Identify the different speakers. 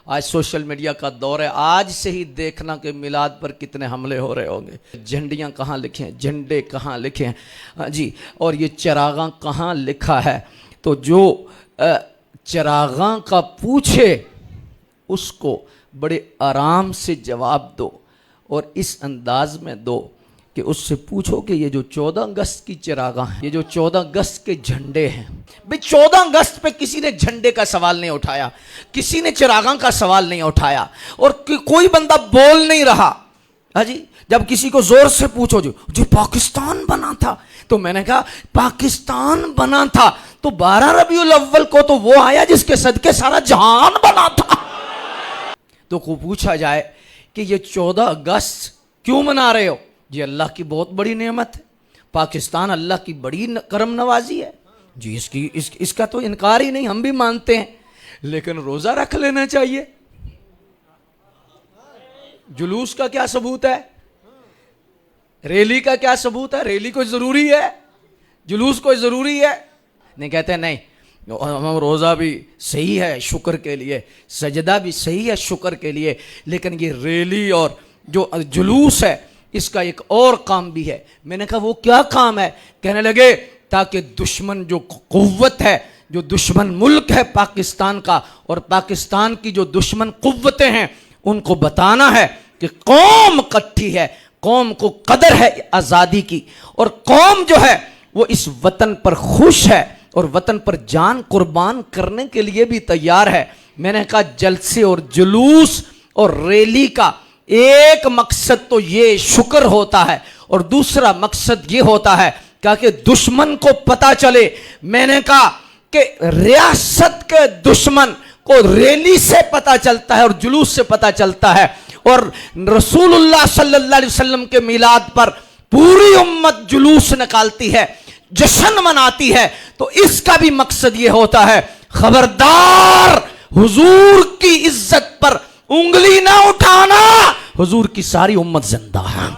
Speaker 1: आज social media का दौर है, आज से ही देखना कि मिलाद पर कितने हमले हो रहे होंगे। झंडियाँ कहाँ लिखे हैं, झंडे कहाँ लिखे हैं, हाँ जी, और ये चरागां कहाँ लिखा है। तो जो चरागां का पूछे उसको बड़े आराम से जवाब दो और इस अंदाज में दो कि उससे पूछो कि ये जो 14 अगस्त की चरागां हैं, ये जो 14 अगस्त के झंडे हैं, भाई 14 अगस्त पे किसी ने झंडे का सवाल नहीं उठाया, किसी ने चरागां का सवाल नहीं उठाया और कोई बंदा बोल नहीं रहा। हाँ जी, जब किसी को जोर से पूछो जो पाकिस्तान बना था, तो मैंने कहा पाकिस्तान बना था तो 12 रबीउल अव्वल को तो वो आया जिसके सदके सारा जहान बना था। तो को पूछा जाए कि ये 14 अगस्त क्यों मना रहे हो, ये अल्लाह की बहुत बड़ी नेमत है, पाकिस्तान अल्लाह की बड़ी करम नवाजी है जी, इसका तो इनकार ही नहीं, हम भी मानते हैं, लेकिन रोजा रख लेना चाहिए। जुलूस का क्या सबूत है, रैली का क्या सबूत है, रैली कोई जरूरी है, जुलूस कोई जरूरी है? नहीं, कहते नहीं, हम रोज़ा भी सही है शुक्र के लिए, सजदा भी सही है शुक्र के लिए, लेकिन ये रैली और जो जुलूस है इसका एक और काम भी है। मैंने कहा वो क्या काम है? कहने लगे ताकि दुश्मन जो कुव्वत है, जो दुश्मन मुल्क है पाकिस्तान का और पाकिस्तान की जो दुश्मन कुव्वतें हैं उनको बताना है कि कौम इकट्ठी है, कौम को कदर है आज़ादी की और कौम जो है वो इस वतन पर खुश है और वतन पर जान कुर्बान करने के लिए भी तैयार है। मैंने कहा जलसे और जुलूस और रैली का एक मकसद तो ये शुक्र होता है और दूसरा मकसद ये होता है कि दुश्मन को पता चले। मैंने कहा कि रियासत के दुश्मन को रैली से पता चलता है और जुलूस से पता चलता है, और रसूलुल्लाह सल्लल्लाहु अलैहि वसल्लम के मिलाद पर पूरी उम्मत जुलूस निकालती है, जश्न मनाती है, तो इसका भी मकसद ये होता है खबरदार हुजूर की इज्जत पर उंगली ना उठाना, हुजूर की सारी उम्मत जिंदा है।